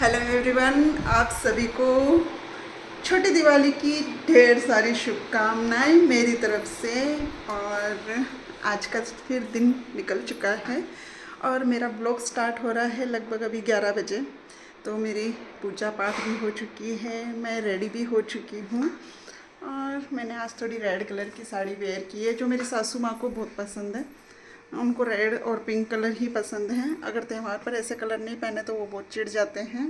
Hello everyone, आप सभी को छोटी दिवाली की ढेर सारी शुभकामनाएं मेरी तरफ से। और आज का फिर दिन निकल चुका है और मेरा ब्लॉग स्टार्ट हो रहा है लगभग अभी 11 बजे। तो मेरी पूजा पाठ भी हो चुकी है, मैं रेडी भी हो चुकी हूँ और मैंने आज थोड़ी रेड कलर की साड़ी वेयर की है जो मेरी सासू माँ को बहुत पसंद है। उनको रेड और पिंक कलर ही पसंद है। अगर त्यौहार पर ऐसे कलर नहीं पहने तो वो बहुत चिढ़ जाते हैं।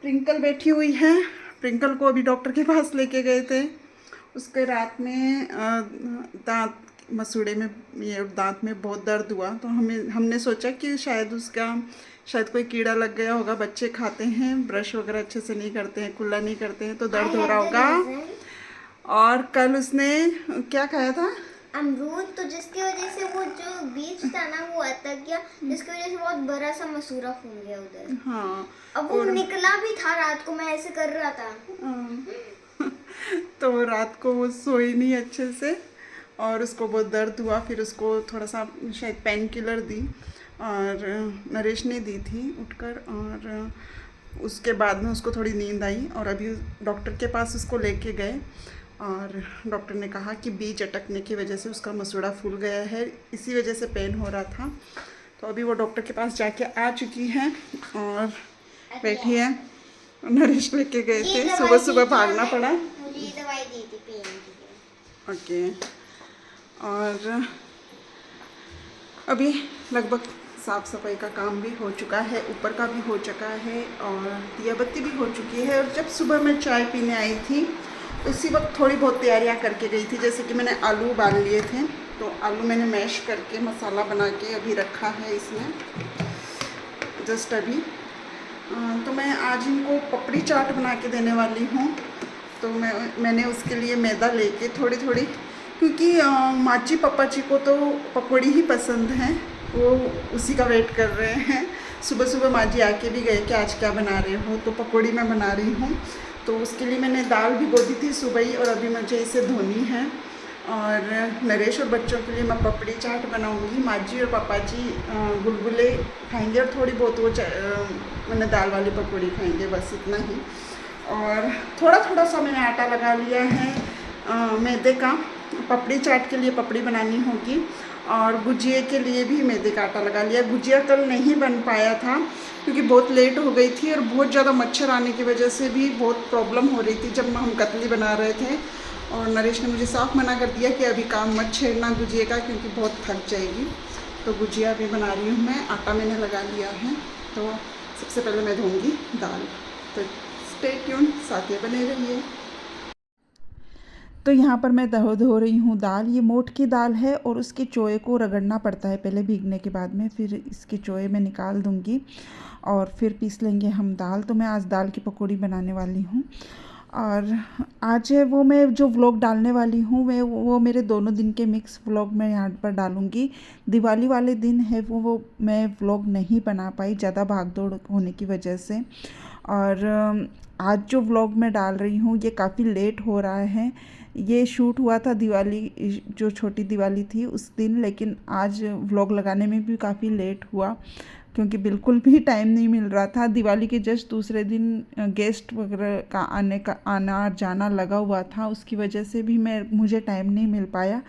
प्रिंकल बैठी हुई है। प्रिंकल को अभी डॉक्टर के पास लेके गए थे। उसके रात में दांत मसूड़े में, ये दांत में बहुत दर्द हुआ। तो हमने सोचा कि शायद कोई कीड़ा लग गया होगा। बच्चे खाते हैं, ब्रश वगैरह अच्छे से नहीं करते हैं, कुल्ला नहीं करते हैं, तो दर्द हो रहा होगा। और कल उसने क्या खाया था? अमरूद। तो जिसकी वजह से वो जो बीज था ना वो अटक गया, जिसकी वजह से बहुत बड़ा सा मसूरा फूल गया उधर। हाँ, अब वो निकला भी था रात को, मैं ऐसे कर रहा था। तो रात को वो सोई नहीं अच्छे से और उसको बहुत दर्द हुआ। फिर उसको थोड़ा सा शायद पेन किलर दी और नरेश ने दी थी उठकर। और उसके बाद में उसको थोड़ी नींद आई और अभी डॉक्टर के पास उसको लेके गए और डॉक्टर ने कहा कि बीज अटकने की वजह से उसका मसूड़ा फूल गया है, इसी वजह से पेन हो रहा था। तो अभी वो डॉक्टर के पास जाके आ चुकी है और बैठी है। नरेश लेके गए थे, सुबह सुबह भागना पड़ा। मुझे ये दवाई दी थी पेन की। ओके। और अभी लगभग साफ़ सफाई का काम भी हो चुका है, ऊपर का भी हो चुका है और दिया बत्ती भी हो चुकी है। और जब सुबह मैं चाय पीने आई थी उसी वक्त थोड़ी बहुत तैयारियां करके गई थी। जैसे कि मैंने आलू उबाल लिए थे, तो आलू मैंने मैश करके मसाला बना के अभी रखा है इसमें जस्ट अभी। तो मैं आज इनको पपड़ी चाट बना के देने वाली हूँ। तो मैंने उसके लिए मैदा लेके थोड़ी थोड़ी, क्योंकि माची पापा जी को तो पकौड़ी ही पसंद हैं, वो उसी का वेट कर रहे हैं। सुबह सुबह माँ जी आके भी गए कि आज क्या बना रहे हो, तो पकौड़ी मैं बना रही हूँ। तो उसके लिए मैंने दाल भिगो दी थी सुबह ही और अभी मुझे इसे धोनी है। और नरेश और बच्चों के लिए मैं पपड़ी चाट बनाऊंगी। माँ जी और पापा जी गुलगुले खाएंगे और थोड़ी बहुत वो मैंने दाल वाली पकौड़ी खाएंगे, बस इतना ही। और थोड़ा थोड़ा सा मैंने आटा लगा लिया है मैदे का। पपड़ी चाट के लिए पपड़ी बनानी होगी और गुजिया के लिए भी मैदे का आटा लगा लिया। गुजिया कल नहीं बन पाया था क्योंकि बहुत लेट हो गई थी और बहुत ज़्यादा मच्छर आने की वजह से भी बहुत प्रॉब्लम हो रही थी जब हम कतली बना रहे थे। और नरेश ने मुझे साफ मना कर दिया कि अभी काम मत छेड़ना गुजिया का, क्योंकि बहुत थक जाएगी। तो गुजिया भी बना रही हूँ मैं, आटा मैंने लगा लिया है। तो सबसे पहले मैं धोऊँगी दाल। तो स्टे ट्यून, साथ ही बने रहिए। तो यहाँ पर मैं धो रही हूँ दाल। ये मोठ की दाल है और उसके चोए को रगड़ना पड़ता है पहले भीगने के बाद में, फिर इसके चोए में निकाल दूँगी और फिर पीस लेंगे हम दाल। तो मैं आज दाल की पकौड़ी बनाने वाली हूँ। और आज वो मैं जो व्लॉग डालने वाली हूँ वो मेरे दोनों दिन के मिक्स व्लॉग मैं यहाँ पर डालूँगी। दिवाली वाले दिन है वो मैं व्लॉग नहीं बना पाई, ज़्यादा भाग दौड़ होने की वजह से। और आज जो व्लॉग मैं डाल रही हूँ ये काफ़ी लेट हो रहा है। ये शूट हुआ था दिवाली, जो छोटी दिवाली थी उस दिन, लेकिन आज व्लॉग लगाने में भी काफ़ी लेट हुआ क्योंकि बिल्कुल भी टाइम नहीं मिल रहा था। दिवाली के जस्ट दूसरे दिन गेस्ट वगैरह का आना और जाना लगा हुआ था, उसकी वजह से भी मुझे टाइम नहीं मिल पाया।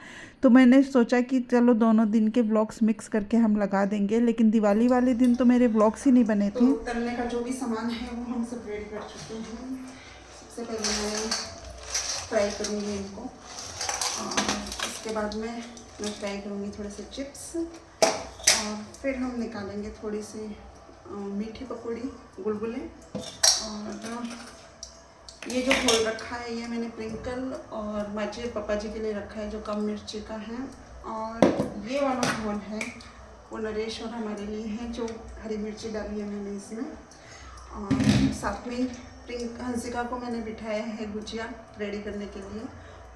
तो मैंने सोचा कि चलो दोनों दिन के व्लॉग्स मिक्स करके हम लगा देंगे, लेकिन दिवाली वाले दिन तो मेरे व्लॉग्स ही नहीं बने थे। तो तलने का जो भी सामान है वो हम सब रेडी कर चुके हैं। सबसे पहले मैं फ्राई करूँगी इनको और इसके बाद में मैं फ्राई करूँगी थोड़े से चिप्स और फिर हम निकालेंगे थोड़ी सी मीठी पकौड़ी, गुलगुले। और ये जो घोल रखा है ये मैंने प्रिंकल और माची और पापा जी के लिए रखा है जो कम मिर्ची का है। और ये वाला घोल है वो नरेश और हमारे लिए है, जो हरी मिर्ची डाली है मैंने इसमें। और साथ में हंसिका को मैंने बिठाया है गुजिया रेडी करने के लिए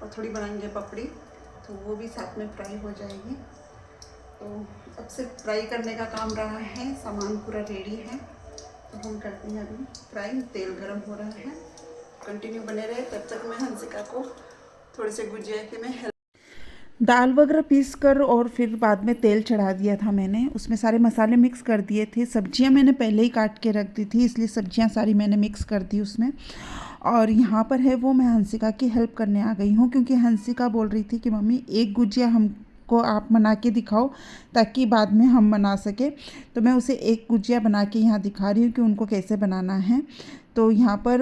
और थोड़ी बनाएंगे पपड़ी, तो वो भी साथ में फ्राई हो जाएगी। तो अब सिर्फ फ्राई करने का काम रहा है, सामान पूरा रेडी है। तो हम करते हैं अभी फ्राई। तेल गरम हो रहा है, कंटिन्यू बने रहे। तब तक मैं हंसिका को थोड़े से गुजिया के मैं दाल वगैरह पीस कर और फिर बाद में तेल चढ़ा दिया था मैंने, उसमें सारे मसाले मिक्स कर दिए थे। सब्जियां मैंने पहले ही काट के रख दी थी, इसलिए सब्जियां सारी मैंने मिक्स कर दी उसमें। और यहाँ पर है वो मैं हंसिका की हेल्प करने आ गई हूँ, क्योंकि हंसिका बोल रही थी कि मम्मी एक गुजिया हमको आप बना के दिखाओ ताकि बाद में हम बना सके। तो मैं उसे एक गुजिया बना के यहाँ दिखा रही हूँ कि उनको कैसे बनाना है। तो यहाँ पर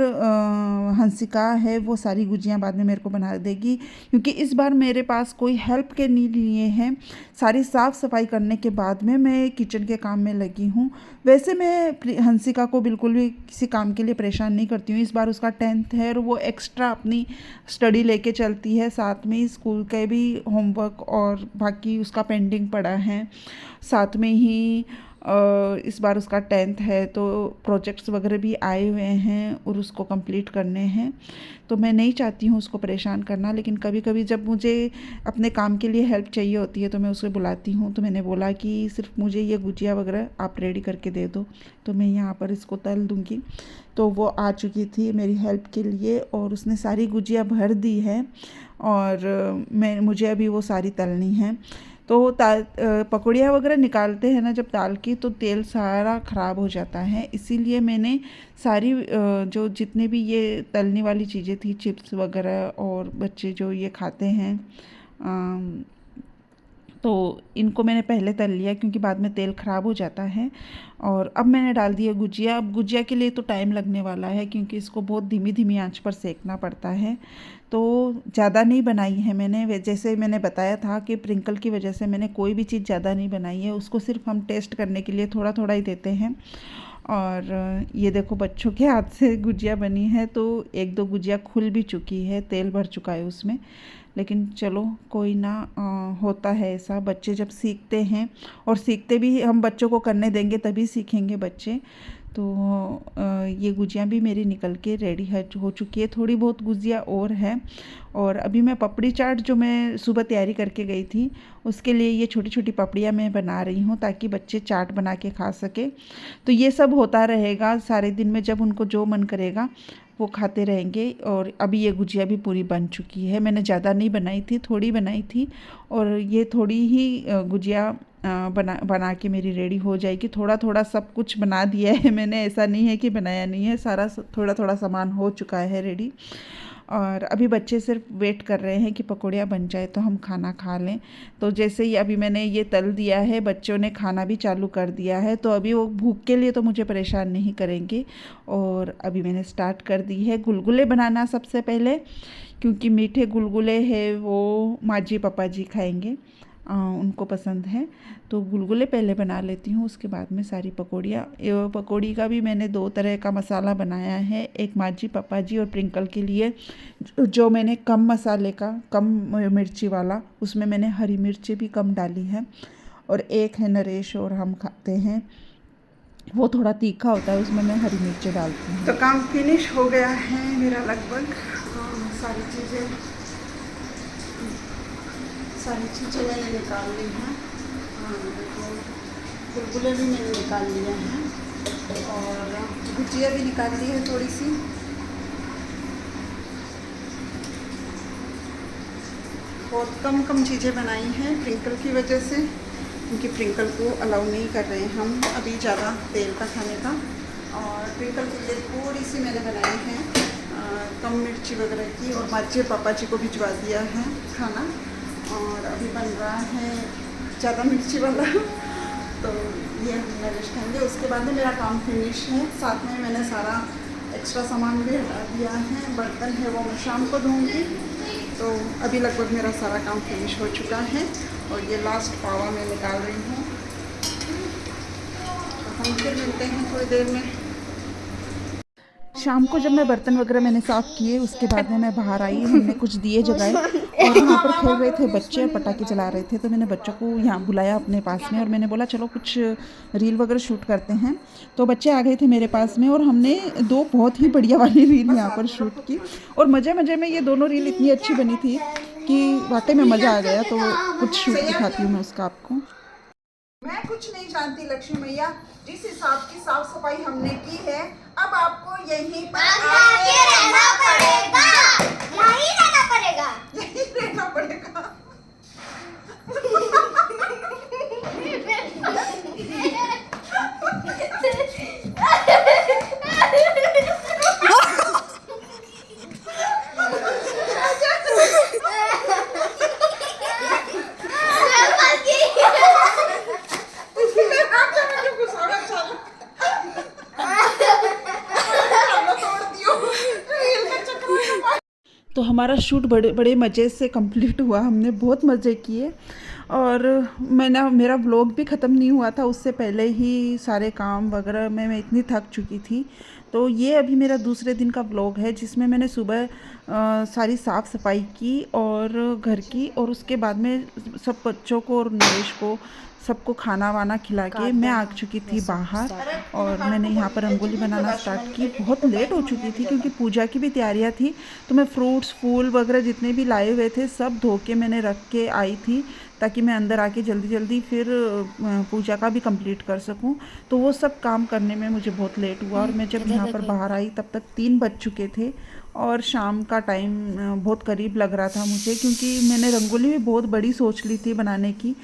हंसिका है वो सारी गुजियाँ बाद में मेरे को बना देगी, क्योंकि इस बार मेरे पास कोई हेल्प के नहीं लिए हैं। सारी साफ़ सफाई करने के बाद में मैं किचन के काम में लगी हूँ। वैसे मैं हंसिका को बिल्कुल भी किसी काम के लिए परेशान नहीं करती हूँ। इस बार उसका 10th है और वो एक्स्ट्रा अपनी स्टडी लेके चलती है, साथ में स्कूल के भी होमवर्क और बाकी उसका पेंडिंग पड़ा है। साथ में ही इस बार उसका 10th है तो प्रोजेक्ट्स वगैरह भी आए हुए हैं और उसको कंप्लीट करने हैं। तो मैं नहीं चाहती हूँ उसको परेशान करना, लेकिन कभी कभी जब मुझे अपने काम के लिए हेल्प चाहिए होती है तो मैं उसे बुलाती हूँ। तो मैंने बोला कि सिर्फ मुझे ये गुजिया वगैरह आप रेडी करके दे दो, तो मैं यहाँ पर इसको तल दूँगी। तो वो आ चुकी थी मेरी हेल्प के लिए और उसने सारी गुजिया भर दी है और मुझे अभी वो सारी तलनी है। तो पकौड़ियाँ वगैरह निकालते हैं ना जब दाल की, तो तेल सारा ख़राब हो जाता है। इसीलिए मैंने सारी जो जितने भी ये तलने वाली चीज़ें थी, चिप्स वगैरह और बच्चे जो ये खाते हैं, तो इनको मैंने पहले तल लिया क्योंकि बाद में तेल ख़राब हो जाता है। और अब मैंने डाल दिया गुजिया। अब गुजिया के लिए तो टाइम लगने वाला है क्योंकि इसको बहुत धीमी धीमी आंच पर सेकना पड़ता है। तो ज़्यादा नहीं बनाई है मैंने, जैसे मैंने बताया था कि प्रिंकल की वजह से मैंने कोई भी चीज़ ज़्यादा नहीं बनाई है। उसको सिर्फ हम टेस्ट करने के लिए थोड़ा थोड़ा ही देते हैं। और ये देखो बच्चों के हाथ से गुजिया बनी है, तो एक दो गुजिया खुल भी चुकी है, तेल भर चुका है उसमें। लेकिन चलो कोई ना, होता है ऐसा। बच्चे जब सीखते हैं, और सीखते भी हम बच्चों को करने देंगे तभी सीखेंगे बच्चे। तो ये गुजिया भी मेरी निकल के रेडी हो चुकी है। थोड़ी बहुत गुजिया और है। और अभी मैं पपड़ी चाट जो मैं सुबह तैयारी करके गई थी, उसके लिए ये छोटी छोटी पपड़ियाँ मैं बना रही हूँ ताकि बच्चे चाट बना के खा सके। तो ये सब होता रहेगा सारे दिन में, जब उनको जो मन करेगा वो खाते रहेंगे। और अभी ये गुजिया भी पूरी बन चुकी है। मैंने ज़्यादा नहीं बनाई थी, थोड़ी बनाई थी। और ये थोड़ी ही गुजिया बना के मेरी रेडी हो जाएगी। थोड़ा थोड़ा सब कुछ बना दिया है मैंने, ऐसा नहीं है कि बनाया नहीं है, सारा थोड़ा थोड़ा सामान हो चुका है रेडी। और अभी बच्चे सिर्फ वेट कर रहे हैं कि पकौड़ियाँ बन जाए तो हम खाना खा लें। तो जैसे ही अभी मैंने ये तल दिया है, बच्चों ने खाना भी चालू कर दिया है, तो अभी वो भूख के लिए तो मुझे परेशान नहीं करेंगे। और अभी मैंने स्टार्ट कर दी है गुलगुले बनाना सबसे पहले, क्योंकि मीठे गुलगुले हैं वो माजी पापा जी खाएंगे, उनको पसंद है। तो गुलगुले पहले बना लेती हूँ, उसके बाद में सारी पकौड़ियाँ। पकौड़ी का भी मैंने 2 तरह का मसाला बनाया है, एक माजी पापा जी और प्रिंकल के लिए जो मैंने कम मसाले का, कम मिर्ची वाला, उसमें मैंने हरी मिर्ची भी कम डाली है। और एक है नरेश और हम खाते हैं, वो थोड़ा तीखा होता है, उसमें मैं हरी मिर्ची डालती हूँ। तो काम फिनिश हो गया है मेरा लगभग। सारी चीज़ें मैंने निकाल ली हैं। गुलगुले भी मैंने निकाल लिए हैं और गुजिया भी निकाल ली है थोड़ी सी। बहुत कम कम चीज़ें बनाई हैं प्रिंकल की वजह से, क्योंकि प्रिंकल को अलाउ नहीं कर रहे हैं हम अभी ज़्यादा तेल का खाने का। और प्रिंकल के लिए थोड़ी सी मैंने बनाई है कम मिर्ची वगैरह की, और माजी पापा जी को भिजवा दिया है खाना। और अभी बन रहा है ज़्यादा मिर्ची वाला, तो ये हम मैनेज खाएंगे। उसके बाद में मेरा काम फिनिश है। साथ में मैंने सारा एक्स्ट्रा सामान भी हटा दिया है। बर्तन है वो मैं शाम को धोऊंगी। तो अभी लगभग मेरा सारा काम फिनिश हो चुका है और ये लास्ट पावा मैं निकाल रही हूँ। तो हम फिर मिलते हैं थोड़ी देर में। शाम को जब मैं बर्तन वगैरह मैंने साफ़ किए, उसके बाद में मैं बाहर आई, हमने कुछ दिए जगाए और वहाँ पर खेल रहे थे बच्चे और पटाखे चला रहे थे। तो मैंने बच्चों को यहाँ बुलाया अपने पास में और मैंने बोला चलो कुछ रील वगैरह शूट करते हैं। तो बच्चे आ गए थे मेरे पास में और हमने 2 बहुत ही बढ़िया वाली रील यहाँ पर शूट की। और मज़े मज़े में ये दोनों रील इतनी अच्छी बनी थी कि वाकई में मज़ा आ गया। तो कुछ शूट दिखाती हूँ मैं उसका आपको। मैं कुछ नहीं जानती लक्ष्मी मैया, जिस हिसाब की साफ सफाई हमने की है, अब आपको यहीं पर आके रहना पड़ेगा। यहीं रहना पड़ेगा। यहीं रहना पड़ेगा। हमारा शूट बड़े बड़े मज़े से कंप्लीट हुआ, हमने बहुत मज़े किए। और मेरा व्लॉग भी ख़त्म नहीं हुआ था, उससे पहले ही सारे काम वगैरह में मैं इतनी थक चुकी थी। तो ये अभी मेरा दूसरे दिन का व्लॉग है, जिसमें मैंने सुबह सारी साफ़ सफाई की और घर की, और उसके बाद में सब बच्चों को और नरेश को सबको खाना वाना खिला के मैं आ चुकी थी बाहर। और मैंने यहाँ पर रंगोली बनाना स्टार्ट की। बहुत लेट हो चुकी थी क्योंकि पूजा की भी तैयारियाँ थी, तो मैं फ्रूट्स फूल वगैरह जितने भी लाए हुए थे सब धो के मैंने रख के आई थी, ताकि मैं अंदर आके जल्दी जल्दी फिर पूजा का भी कंप्लीट कर सकूं। तो वो सब काम करने में मुझे बहुत लेट हुआ, और मैं जब यहाँ पर बाहर आई तब तक 3 बज चुके थे और शाम का टाइम बहुत करीब लग रहा था मुझे, क्योंकि मैंने रंगोली भी बहुत बड़ी सोच ली थी बनाने की।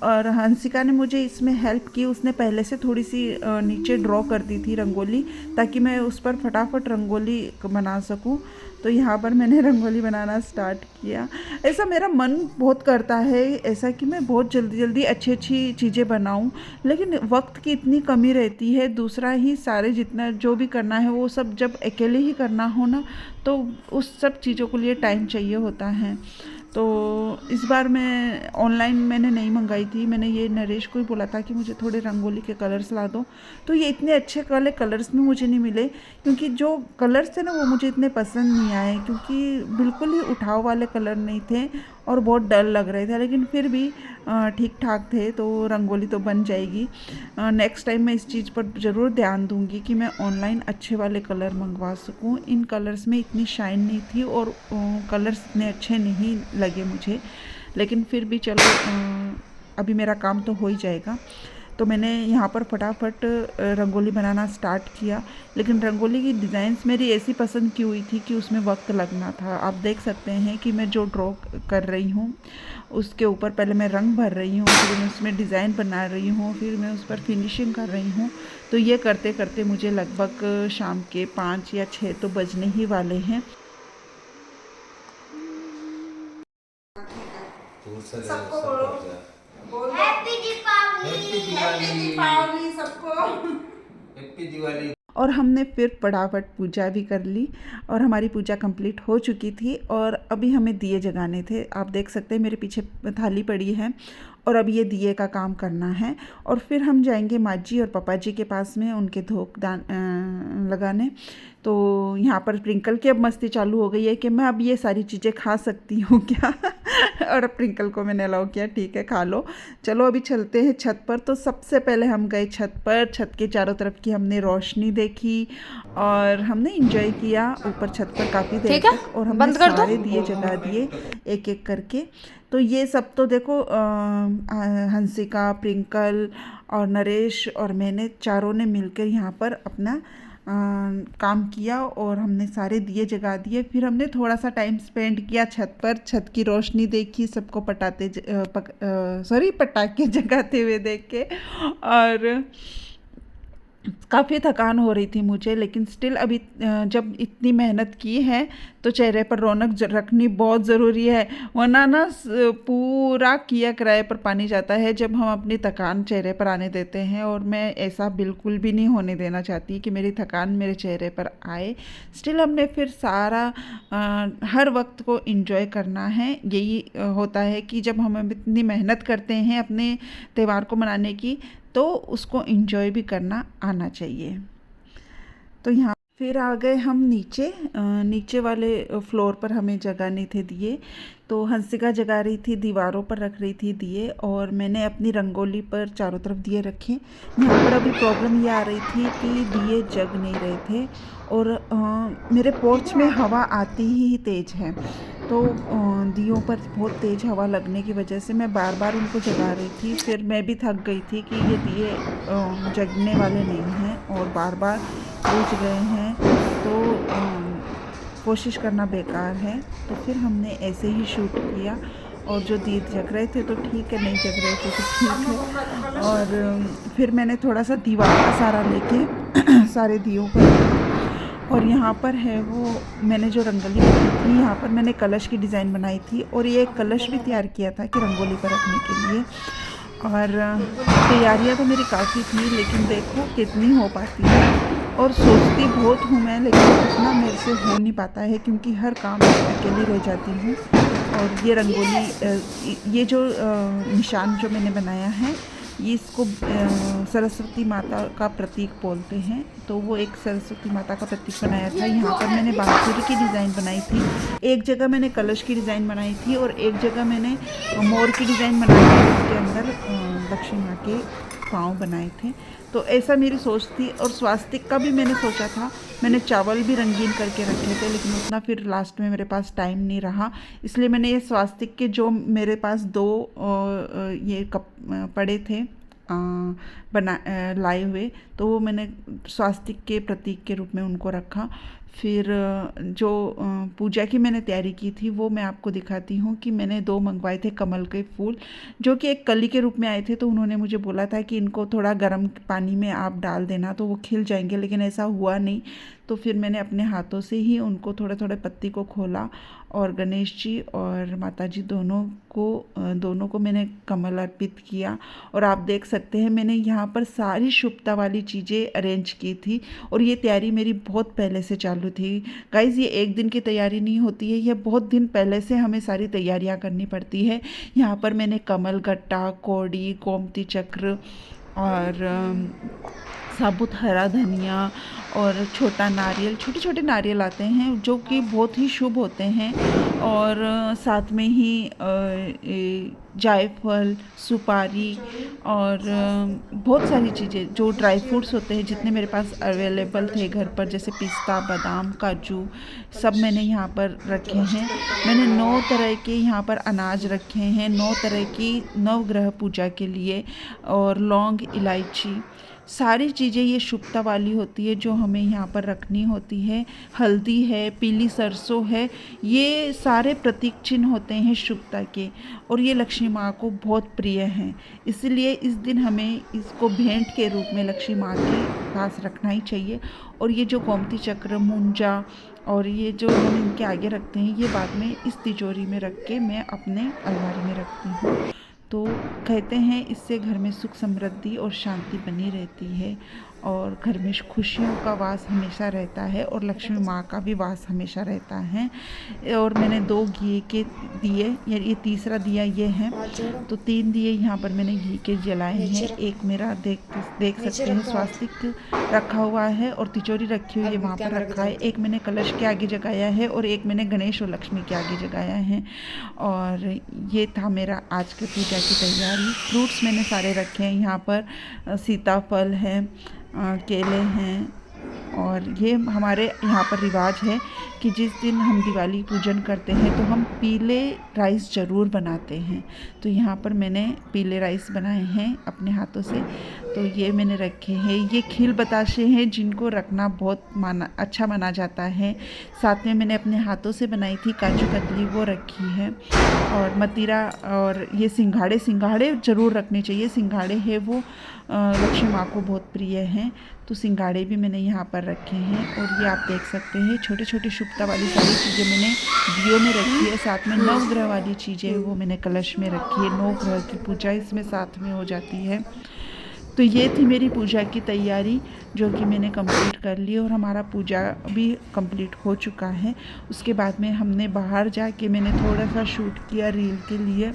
और हंसिका ने मुझे इसमें हेल्प की, उसने पहले से थोड़ी सी नीचे ड्रॉ कर दी थी रंगोली, ताकि मैं उस पर फटाफट रंगोली बना सकूं। तो यहाँ पर मैंने रंगोली बनाना स्टार्ट किया। ऐसा मेरा मन बहुत करता है ऐसा कि मैं बहुत जल्दी जल्दी अच्छी अच्छी चीज़ें बनाऊं, लेकिन वक्त की इतनी कमी रहती है। दूसरा ही सारे जितना जो भी करना है वो सब जब अकेले ही करना हो ना, तो उस सब चीज़ों के लिए टाइम चाहिए होता है। तो इस बार मैं ऑनलाइन मैंने नहीं मंगाई थी, मैंने ये नरेश को ही बोला था कि मुझे थोड़े रंगोली के कलर्स ला दो। तो ये इतने अच्छे वाले कलर्स में मुझे नहीं मिले, क्योंकि जो कलर्स थे ना वो मुझे इतने पसंद नहीं आए, क्योंकि बिल्कुल ही उठाव वाले कलर नहीं थे और बहुत डल लग रहे थे। लेकिन फिर भी ठीक ठाक थे, तो रंगोली तो बन जाएगी। नेक्स्ट टाइम मैं इस चीज़ पर ज़रूर ध्यान दूंगी कि मैं ऑनलाइन अच्छे वाले कलर मंगवा सकूं। इन कलर्स में इतनी शाइन नहीं थी और कलर्स इतने अच्छे नहीं लगे मुझे, लेकिन फिर भी चलो अभी मेरा काम तो हो ही जाएगा। तो मैंने यहाँ पर फटाफट रंगोली बनाना स्टार्ट किया, लेकिन रंगोली की डिज़ाइंस मेरी ऐसी पसंद की हुई थी कि उसमें वक्त लगना था। आप देख सकते हैं कि मैं जो ड्रॉ कर रही हूँ उसके ऊपर पहले मैं रंग भर रही हूँ, फिर मैं उसमें डिज़ाइन बना रही हूँ, फिर मैं उस पर फिनिशिंग कर रही हूँ। तो ये करते करते मुझे लगभग शाम के 5 या 6 तो बजने ही वाले हैं। सबको बोलो हैप्पी दीपावली। हैप्पी दीपावली सबको। हैप्पी दिवाली। और हमने फिर फटाफट पूजा भी कर ली, और हमारी पूजा कंप्लीट हो चुकी थी। और अभी हमें दिए जगाने थे। आप देख सकते हैं मेरे पीछे थाली पड़ी है, और अब ये दिए का काम करना है। और फिर हम जाएंगे माँ जी और पापा जी के पास में उनके धूप दान लगाने। तो यहाँ पर प्रिंकल की अब मस्ती चालू हो गई है कि मैं अब ये सारी चीज़ें खा सकती हूँ क्या। और प्रिंकल को मैंने अलाउ किया, ठीक है खा लो। चलो अभी चलते हैं छत पर। तो सबसे पहले हम गए छत पर। छत के चारों तरफ की हमने रोशनी देखी और हमने इंजॉय किया ऊपर छत पर काफ़ी देर तक। और हमने सारे दिए जगा दिए एक एक करके। तो ये सब तो देखो हंसिका, प्रिंकल और नरेश और मैंने चारों ने मिलकर यहाँ पर अपना काम किया, और हमने सारे दिए जगा दिए। फिर हमने थोड़ा सा टाइम स्पेंड किया छत पर, छत की रोशनी देखी, सबको पटाखे जगाते हुए देख के। और काफ़ी थकान हो रही थी मुझे, लेकिन स्टिल अभी जब इतनी मेहनत की है तो चेहरे पर रौनक रखनी बहुत ज़रूरी है, वरना ना पूरा किया किराए पर पानी जाता है जब हम अपनी थकान चेहरे पर आने देते हैं। और मैं ऐसा बिल्कुल भी नहीं होने देना चाहती कि मेरी थकान मेरे चेहरे पर आए। स्टिल हमने फिर सारा हर वक्त को एंजॉय करना है। यही होता है कि जब हम इतनी मेहनत करते हैं अपने त्यौहार को मनाने की, तो उसको एंजॉय भी करना आना चाहिए। तो यहाँ फिर आ गए हम नीचे वाले फ्लोर पर हमें जगाने थे दिए। तो हंसिका जगा रही थी, दीवारों पर रख रही थी दिए, और मैंने अपनी रंगोली पर चारों तरफ दिए रखे। यहाँ पर अभी प्रॉब्लम ये आ रही थी कि दिए जग नहीं रहे थे, और मेरे पोर्च में हवा आती ही तेज़ है। तो दियों पर बहुत तेज़ हवा लगने की वजह से मैं बार बार उनको जगा रही थी। फिर मैं भी थक गई थी कि ये दिए जगने वाले नहीं हैं और बार बार बुझ गए हैं, तो कोशिश करना बेकार है। तो फिर हमने ऐसे ही शूट किया, और जो दिए जग रहे थे तो ठीक है, नहीं जग रहे थे तो ठीक है। और फिर मैंने थोड़ा सा दीवार का सहारा लेके सारे दियों को रखा। और यहाँ पर है वो मैंने जो रंगोली बनाई थी, यहाँ पर मैंने कलश की डिज़ाइन बनाई थी, और ये एक कलश भी तैयार किया था कि रंगोली पर रखने के लिए। और तैयारियां तो मेरी काफ़ी थी, लेकिन देखो कितनी हो पाती है। और सोचती बहुत हूँ मैं, लेकिन उतना मेरे से हो नहीं पाता है क्योंकि हर काम में अकेली रह जाती हूँ। और ये रंगोली, ये जो निशान जो मैंने बनाया है, ये इसको सरस्वती माता का प्रतीक बोलते हैं। तो वो एक सरस्वती माता का प्रतीक बनाया था। यहाँ पर मैंने बांसुरी की डिज़ाइन बनाई थी, एक जगह मैंने कलश की डिज़ाइन बनाई थी और एक जगह मैंने मोर की डिज़ाइन बनाई थी, उसके अंदर लक्ष्मी माँ के पाँव बनाए थे। तो ऐसा मेरी सोच थी। और स्वास्तिक का भी मैंने सोचा था, मैंने चावल भी रंगीन करके रखे थे, लेकिन उतना फिर लास्ट में मेरे पास टाइम नहीं रहा, इसलिए मैंने ये स्वास्तिक के जो मेरे पास दो ये कप पड़े थे लाए हुए, तो वो मैंने स्वास्तिक के प्रतीक के रूप में उनको रखा। फिर जो पूजा की मैंने तैयारी की थी वो मैं आपको दिखाती हूँ कि मैंने 2 मंगवाए थे कमल के फूल, जो कि एक कली के रूप में आए थे। तो उन्होंने मुझे बोला था कि इनको थोड़ा गर्म पानी में आप डाल देना तो वो खिल जाएंगे, लेकिन ऐसा हुआ नहीं। तो फिर मैंने अपने हाथों से ही उनको थोड़े थोड़े पत्ती को खोला और गणेश जी और माता जी दोनों को मैंने कमल अर्पित किया। और आप देख सकते हैं मैंने यहाँ पर सारी शुभता वाली चीज़ें अरेंज की थी, और ये तैयारी मेरी बहुत पहले से चालू थी। गाइज़, ये एक दिन की तैयारी नहीं होती है, ये बहुत दिन पहले से हमें सारी तैयारियाँ करनी पड़ती है। यहाँ पर मैंने कमल गट्टा, कौड़ी, गोमती चक्र और साबुत हरा धनिया और छोटा नारियल, छोटे छोटे नारियल आते हैं जो कि बहुत ही शुभ होते हैं। और साथ में ही जायफल, सुपारी और बहुत सारी चीज़ें जो ड्राई फ्रूट्स होते हैं जितने मेरे पास अवेलेबल थे घर पर, जैसे पिस्ता, बादाम, काजू, सब मैंने यहाँ पर रखे हैं। मैंने 9 तरह के यहाँ पर अनाज रखे हैं, 9 तरह की नवग्रह पूजा के लिए, और लौंग, इलायची, सारी चीज़ें ये शुभता वाली होती है जो हमें यहाँ पर रखनी होती है। हल्दी है, पीली सरसों है, ये सारे प्रतीक चिन्ह होते हैं शुभता के, और ये लक्ष्मी माँ को बहुत प्रिय हैं। इसलिए इस दिन हमें इसको भेंट के रूप में लक्ष्मी माँ के पास रखना ही चाहिए। और ये जो गोमती चक्र, मुंजा और ये जो हम इनके आगे रखते हैं, ये बाद में इस तिजोरी में रख के मैं अपने अलमारी में रखती हूँ। तो कहते हैं इससे घर में सुख समृद्धि और शांति बनी रहती है, और घर में खुशियों का वास हमेशा रहता है, और लक्ष्मी माँ का भी वास हमेशा रहता है। और मैंने 2 घी के दिए, ये तीसरा दिया ये है, तो 3 दिए यहाँ पर मैंने घी के जलाए हैं। एक मेरा देख सकते हैं स्वास्तिक रखा हुआ है और तिजोरी रखी हुई है वहाँ पर रखा है। एक मैंने कलश के आगे जगाया है और एक मैंने गणेश और लक्ष्मी के आगे जगाया है। और ये था मेरा आज के पूजा की तैयारी। फ्रूट्स मैंने सारे रखे हैं यहाँ पर, सीताफल है, केले हैं, और ये हमारे यहाँ पर रिवाज है कि जिस दिन हम दिवाली पूजन करते हैं तो हम पीले राइस ज़रूर बनाते हैं। तो यहाँ पर मैंने पीले राइस बनाए हैं अपने हाथों से, तो ये मैंने रखे हैं। ये खील बताशे हैं जिनको रखना बहुत अच्छा माना जाता है। साथ में मैंने अपने हाथों से बनाई थी काजू कतली, वो रखी है। और मतीरा और ये सिंघाड़े ज़रूर रखने चाहिए। सिंघाड़े है वो लक्ष्मी माँ को बहुत प्रिय हैं, तो सिंघाड़े भी मैंने यहाँ पर रखे हैं। और ये आप देख सकते हैं छोटे छोटे शुभता वाली सारी चीज़ें मैंने दियों में रखी है। साथ में नवग्रह वाली चीज़ें वो मैंने कलश में रखी है। 9 ग्रह की पूजा इसमें साथ में हो जाती है। तो ये थी मेरी पूजा की तैयारी जो कि मैंने कंप्लीट कर ली, और हमारा पूजा भी कंप्लीट हो चुका है। उसके बाद में हमने बाहर जाके मैंने थोड़ा सा शूट किया रील के लिए,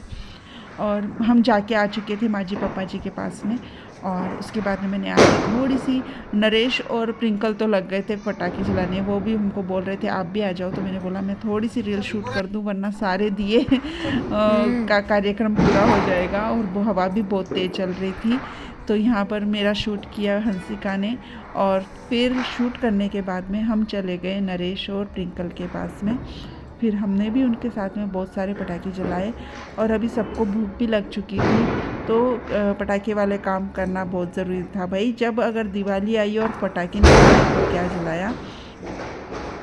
और हम जाके आ चुके थे माँ जी पापा जी के पास में। और उसके बाद में मैंने आके थोड़ी सी, नरेश और प्रिंकल तो लग गए थे पटाखे जलाने, वो भी हमको बोल रहे थे आप भी आ जाओ। तो मैंने बोला मैं थोड़ी सी रील शूट कर दूं, वरना सारे दिए का कार्यक्रम पूरा हो जाएगा। और वो हवा भी बहुत तेज़ चल रही थी, तो यहाँ पर मेरा शूट किया हंसिका ने। और फिर शूट करने के बाद में हम चले गए नरेश और प्रिंकल के पास में। फिर हमने भी उनके साथ में बहुत सारे पटाखे जलाए, और अभी सबको भूख भी लग चुकी थी, तो पटाखे वाले काम करना बहुत ज़रूरी था भाई। जब अगर दिवाली आई और पटाखे नहीं जलाए तो क्या जलाया,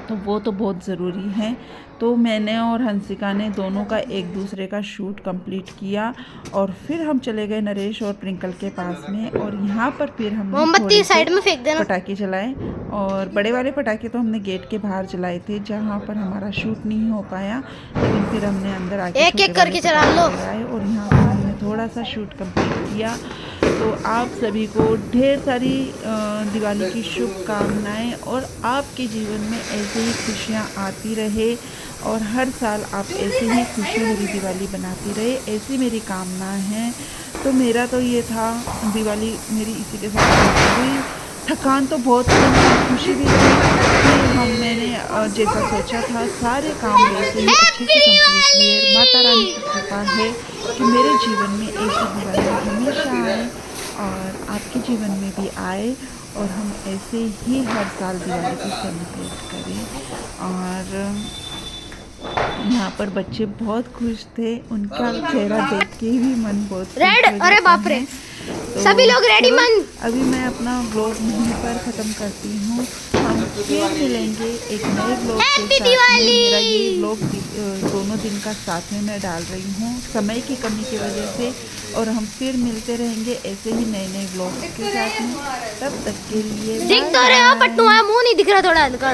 तो वो तो बहुत ज़रूरी है। तो मैंने और हंसिका ने दोनों का एक दूसरे का शूट कंप्लीट किया, और फिर हम चले गए नरेश और प्रिंकल के पास में। और यहाँ पर फिर हमने मोमबत्ती साइड में फेंक देना। पटाखे जलाए, और बड़े वाले पटाखे तो हमने गेट के बाहर जलाए थे जहाँ पर हमारा शूट नहीं हो पाया, लेकिन फिर हमने अंदर आके एक एक करके चला लो। और यहाँ पर हमने थोड़ा सा शूट कंप्लीट किया। तो आप सभी को ढेर सारी दिवाली की शुभकामनाएं और आपके जीवन में ऐसे ही खुशियां आती रहे और हर साल आप ऐसे ही खुशियों भरी दिवाली बनाती रहे, ऐसी मेरी कामना है। तो मेरा तो ये था, दिवाली मेरी इसी के साथ हुई। थकान तो बहुत थी, खुशी भी थी कि मैंने जैसा सोचा था सारे काम वैसे ही अच्छे से कंप्लीट हुए। माता रानी की कृपा है कि मेरे जीवन में ऐसी दिवाली हमेशा आए और आपके जीवन में भी आए और हम ऐसे ही हर साल दिवाली को सेलिब्रेट करें। और यहाँ पर बच्चे बहुत खुश थे, उनका चेहरा देख के भी मन बहुत रेड, अरे बाप रे, सभी लोग रेडी मन। अभी मैं अपना व्लॉग यहीं पर ख़त्म करती हूँ। हम फिर मिलेंगे एक नए व्लॉग के साथ में। मेरा ये व्लॉग दोनों दिन का साथ में मैं डाल रही हूँ समय की कमी की वजह से, और हम फिर मिलते रहेंगे ऐसे ही नए नए व्लॉग के साथ में। तब तक के लिए दिख तो रहे हो, बट तुम्हारा मुंह नहीं दिख रहा, थोड़ा हल्का।